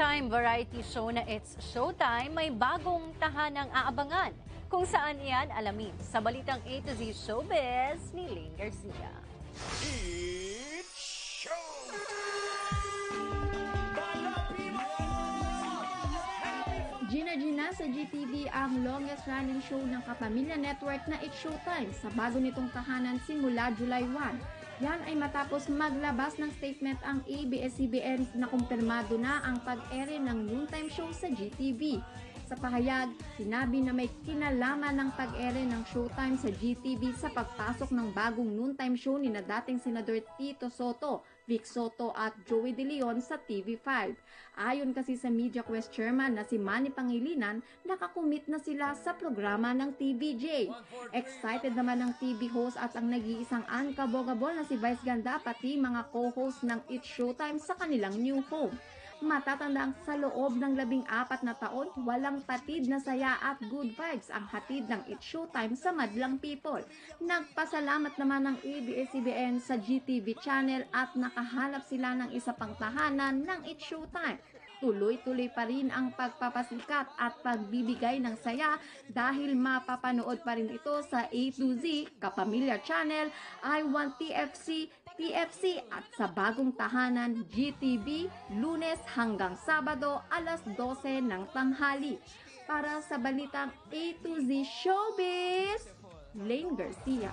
Showtime variety show na It's Showtime may bagong tahanang aabangan. Kung saan iyan alamin sa balitang A to Z Showbiz ni Lane Garcia. It's Showtime! Gina sa GTV ang longest running show ng Kapamilya Network na It's Showtime sa bago nitong tahanan simula July 1. Yan ay matapos maglabas ng statement ang ABS-CBN na kumpirmado na ang pag-ere ng noontime show sa GTV. Sa pahayag, sinabi na may kinalaman ng pag-ere ng Showtime sa GTV sa pagpasok ng bagong noontime show ni na dating Senador Tito Soto, Vic Soto at Joey De Leon sa TV5. Ayon kasi sa Media Quest Chairman na si Manny Pangilinan, nakakumit na sila sa programa ng TVJ. Excited naman ang TV host at ang nag-iisang unkabogable na si Vice Ganda pati mga co-host ng It's Showtime sa kanilang new home. Matatandang sa loob ng 14 na taon, walang patid na saya at good vibes ang hatid ng It's Showtime sa madlang people. Nagpasalamat naman ng ABS-CBN sa GTV channel at nakahanap sila ng isa pang tahanan ng It's Showtime. Tuloy-tuloy pa rin ang pagpapasikat at pagbibigay ng saya dahil mapapanood pa rin ito sa A to Z, Kapamilya Channel, I Want TFC, TFC at sa bagong tahanan GTV, Lunes hanggang Sabado, alas 12 ng tanghali. Para sa balitang A to Z Showbiz, Lane Garcia.